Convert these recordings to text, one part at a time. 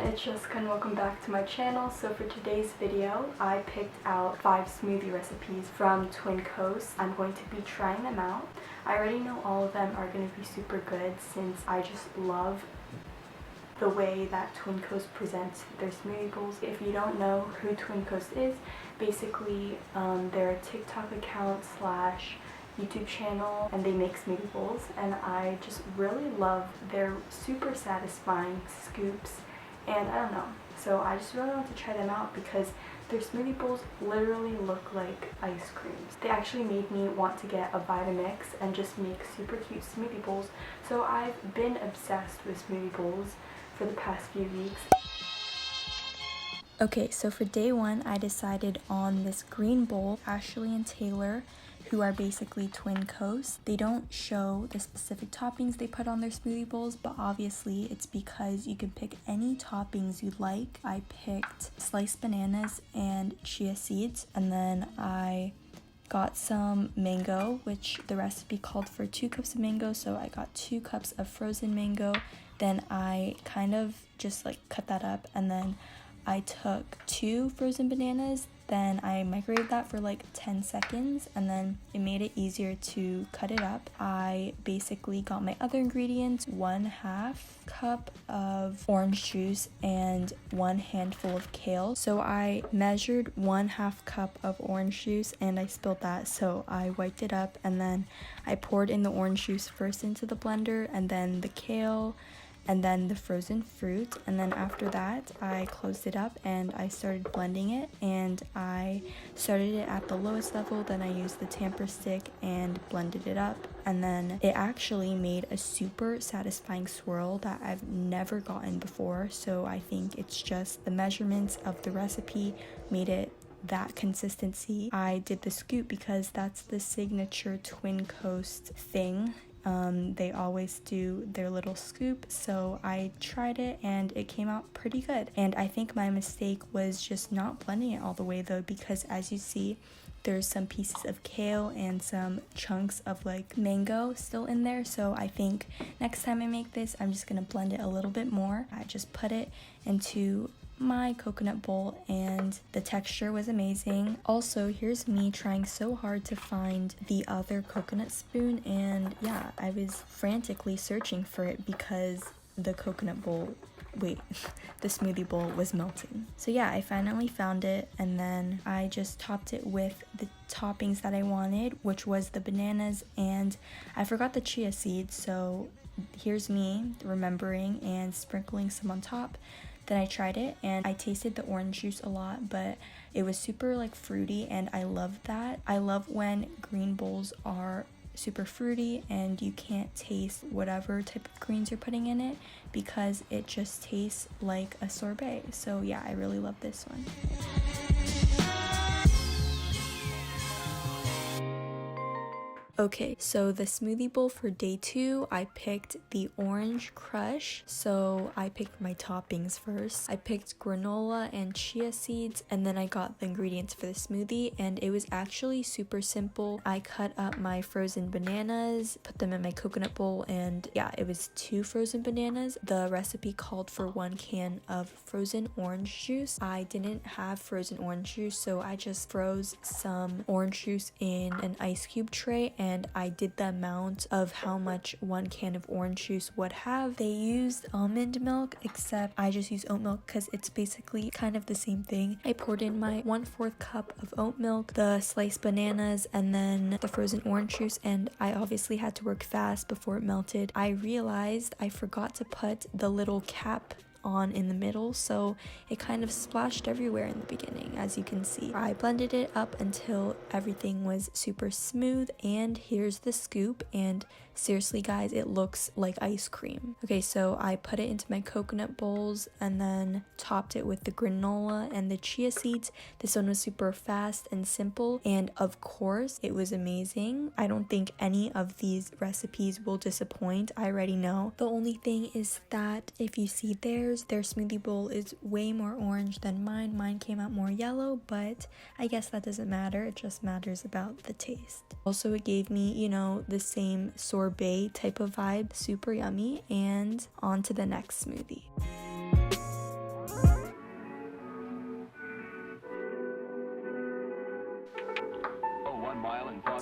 it's Jessica and welcome back to my channel. So for today's video, I picked out 5 smoothie recipes from Twin Coast. I'm going to be trying them out. I already know all of them are going to be super good since I just love the way that Twin Coast presents their smoothie bowls. If you don't know who Twin Coast is, basically they're a TikTok account / YouTube channel and they make smoothie bowls, and I just really love their super satisfying scoops, and I don't know, so I just really want to try them out because their smoothie bowls literally look like ice creams. They actually made me want to get a Vitamix and just make super cute smoothie bowls, so I've been obsessed with smoothie bowls for the past few weeks. Okay, so for day one, I decided on this green bowl. Ashley and Taylor, who are basically Twin Coast, they don't show the specific toppings they put on their smoothie bowls, but obviously it's because you can pick any toppings you like. I picked sliced bananas and chia seeds, and then I got some mango, which the recipe called for 2 cups of mango, so I got 2 cups of frozen mango. Then I kind of just like cut that up, and then I took 2 frozen bananas, then I microwaved that for like 10 seconds, and then it made it easier to cut it up. I basically got my other ingredients, 1/2 cup of orange juice and 1 handful of kale. So I measured 1/2 cup of orange juice and I spilled that, so I wiped it up, and then I poured in the orange juice first into the blender, and then the kale, and then the frozen fruit, and then after that I closed it up and I started blending it, and I started it at the lowest level, then I used the tamper stick and blended it up, and then it actually made a super satisfying swirl that I've never gotten before. So I think it's just the measurements of the recipe made it that consistency. I did the scoop because that's the signature Twin Coast thing. They always do their little scoop, so I tried it and it came out pretty good. And I think my mistake was just not blending it all the way though, because as you see, there's some pieces of kale and some chunks of like mango still in there. So I think next time I make this, I'm just gonna blend it a little bit more. I just put it into my coconut bowl and the texture was amazing. Also, here's me trying so hard to find the other coconut spoon, and yeah, I was frantically searching for it because the coconut bowl, the smoothie bowl was melting. So yeah, I finally found it, and then I just topped it with the toppings that I wanted, which was the bananas, and I forgot the chia seeds, so here's me remembering and sprinkling some on top. Then I tried it and I tasted the orange juice a lot, but it was super like fruity, and I love that. I love when green bowls are super fruity and you can't taste whatever type of greens you're putting in it because it just tastes like a sorbet. So yeah, I really love this one. Okay, so the smoothie bowl for day 2, I picked the orange crush. So I picked my toppings first. I picked granola and chia seeds, and then I got the ingredients for the smoothie, and it was actually super simple. I cut up my frozen bananas, put them in my coconut bowl, and yeah, it was 2 frozen bananas. The recipe called for 1 can of frozen orange juice. I didn't have frozen orange juice, so I just froze some orange juice in an ice cube tray, and I did the amount of how much 1 can of orange juice would have. They used almond milk, except I just use oat milk because it's basically kind of the same thing. I poured in my 1/4 cup of oat milk, the sliced bananas, and then the frozen orange juice, and I obviously had to work fast before it melted. I realized I forgot to put the little cap on in the middle, so it kind of splashed everywhere in the beginning. As you can see, I blended it up until everything was super smooth, and here's the scoop, and seriously guys, it looks like ice cream. Okay, so I put it into my coconut bowls and then topped it with the granola and the chia seeds. This one was super fast and simple, and of course it was amazing. I don't think any of these recipes will disappoint, I already know. The only thing is that if you see theirs, their smoothie bowl is way more orange than mine. Mine came out more yellow, but I guess that doesn't matter. It just matters about the taste. Also, it gave me, you know, the same sorbet type of vibe, super yummy, and on to the next smoothie.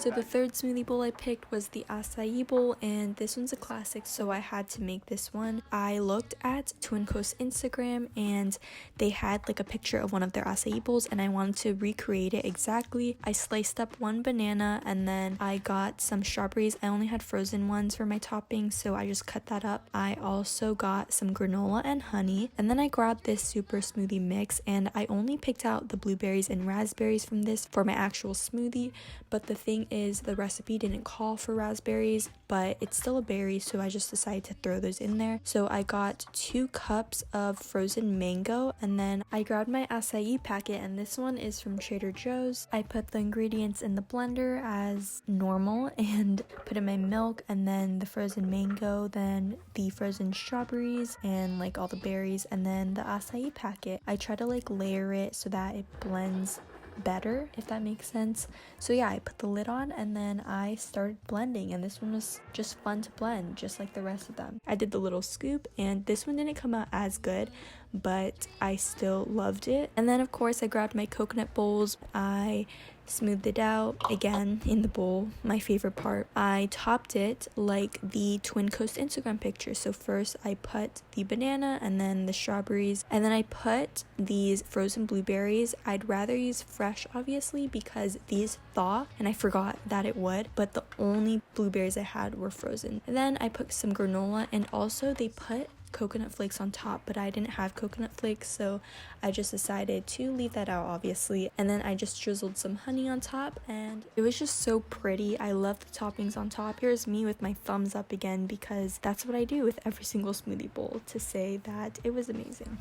So the third smoothie bowl I picked was the acai bowl, and this one's a classic, so I had to make this one. I looked at Twin Coast Instagram and they had like a picture of one of their acai bowls, and I wanted to recreate it exactly. I sliced up one banana and then I got some strawberries. I only had frozen ones for my topping, so I just cut that up. I also got some granola and honey, and then I grabbed this super smoothie mix, and I only picked out the blueberries and raspberries from this for my actual smoothie. But the thing is, the recipe didn't call for raspberries, but it's still a berry, so I just decided to throw those in there. So I got 2 cups of frozen mango, and then I grabbed my acai packet, and this one is from Trader Joe's. I put the ingredients in the blender as normal and put in my milk, and then the frozen mango, then the frozen strawberries, and like all the berries, and then the acai packet. I try to like layer it so that it blends better, if that makes sense. So yeah, I put the lid on and then I started blending, and this one was just fun to blend, just like the rest of them. I did the little scoop, and this one didn't come out as good, but I still loved it. And then of course I grabbed my coconut bowls. I smoothed it out again in the bowl, my favorite part. I topped it like the Twin Coast Instagram picture. So first I put the banana and then the strawberries, and then I put these frozen blueberries. I'd rather use fresh, obviously, because these thaw, and I forgot that it would, but the only blueberries I had were frozen. And then I put some granola, and also they put coconut flakes on top, but I didn't have coconut flakes, so I just decided to leave that out, obviously. And then I just drizzled some honey on top, and it was just so pretty. I love the toppings on top. Here's me with my thumbs up again, because that's what I do with every single smoothie bowl, to say that it was amazing.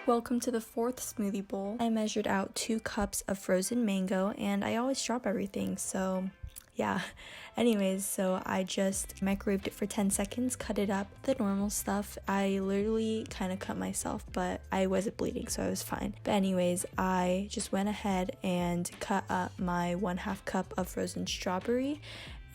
Welcome to the fourth smoothie bowl. I measured out 2 cups of frozen mango, and I always drop everything, so yeah. Anyways, so I just microwaved it for 10 seconds, cut it up, the normal stuff. I literally kind of cut myself, but I wasn't bleeding, so I was fine. But anyways, I just went ahead and cut up my 1/2 cup of frozen strawberry,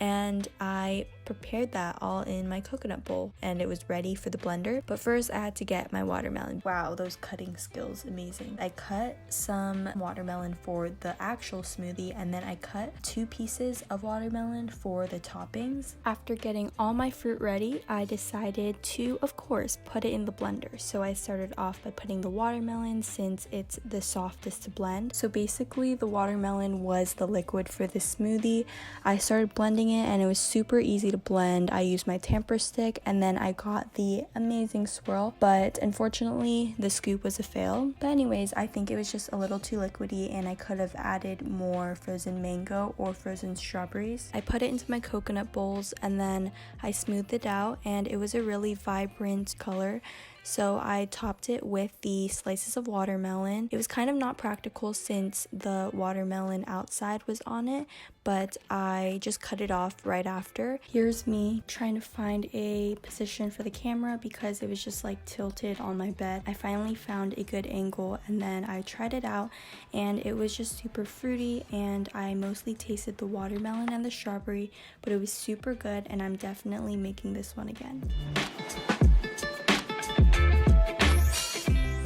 and I prepared that all in my coconut bowl, and it was ready for the blender. But first I had to get my watermelon. Wow, those cutting skills, amazing. I cut some watermelon for the actual smoothie, and then I cut 2 pieces of watermelon for the toppings. After getting all my fruit ready, I decided to, of course, put it in the blender. So I started off by putting the watermelon, since it's the softest to blend. So basically the watermelon was the liquid for the smoothie. I started blending it, and it was super easy to blend. I used my tamper stick, and then I got the amazing swirl, but unfortunately the scoop was a fail. But anyways, I think it was just a little too liquidy, and I could have added more frozen mango or frozen strawberries. I put it into my coconut bowls, and then I smoothed it out, and it was a really vibrant color. So I topped it with the slices of watermelon. It was kind of not practical since the watermelon outside was on it, but I just cut it off right after. Here's me trying to find a position for the camera because it was just like tilted on my bed. I finally found a good angle, and then I tried it out, and it was just super fruity, and I mostly tasted the watermelon and the strawberry, but it was super good, and I'm definitely making this one again.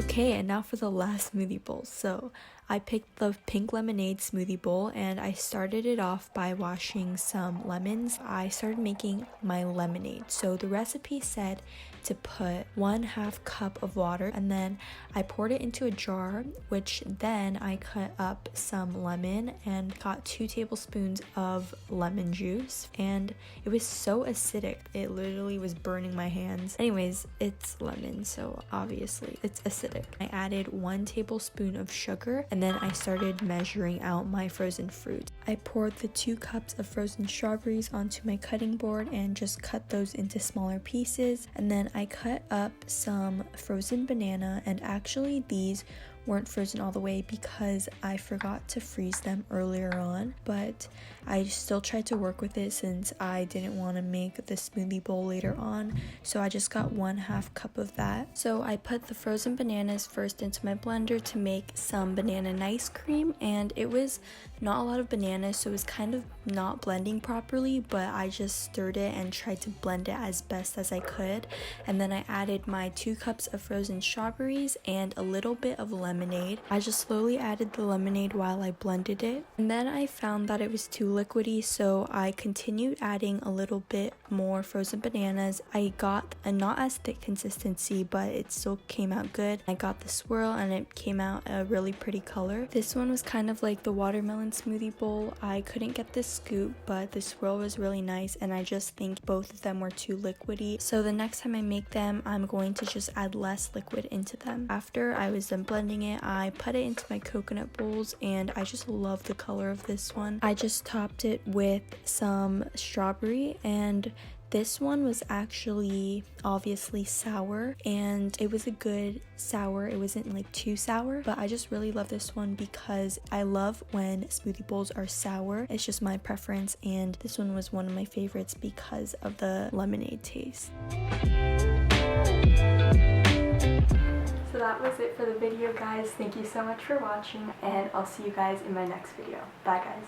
Okay, and now for the last smoothie bowl. So I picked the pink lemonade smoothie bowl, and I started it off by washing some lemons. I started making my lemonade. So the recipe said to put 1/2 cup of water, and then I poured it into a jar, which then I cut up some lemon and got 2 tablespoons of lemon juice, and it was so acidic, it literally was burning my hands. Anyways, it's lemon, so obviously it's acidic. I added 1 tablespoon of sugar, and then I started measuring out my frozen fruit. I poured the 2 cups of frozen strawberries onto my cutting board and just cut those into smaller pieces, and then I cut up some frozen banana, and actually these weren't frozen all the way because I forgot to freeze them earlier on, but I still tried to work with it since I didn't want to make the smoothie bowl later on, so I just got 1/2 cup of that. So I put the frozen bananas first into my blender to make some banana ice cream, and it was not a lot of bananas, so it was kind of not blending properly, but I just stirred it and tried to blend it as best as I could. And then I added my 2 cups of frozen strawberries and a little bit of lemon lemonade. I just slowly added the lemonade while I blended it, and then I found that it was too liquidy, so I continued adding a little bit more frozen bananas. I got a not as thick consistency, but it still came out good. I got the swirl and it came out a really pretty color. This one was kind of like the watermelon smoothie bowl. I couldn't get this scoop, but the swirl was really nice, and I just think both of them were too liquidy. So the next time I make them, I'm going to just add less liquid into them. After I was done blending it, I put it into my coconut bowls, and I just love the color of this one. I just topped it with some strawberry, and this one was actually obviously sour, and it was a good sour. It wasn't like too sour, but I just really love this one because I love when smoothie bowls are sour. It's just my preference, and this one was one of my favorites because of the lemonade taste. So that was it for the video, guys. Thank you so much for watching, and I'll see you guys in my next video. Bye, guys.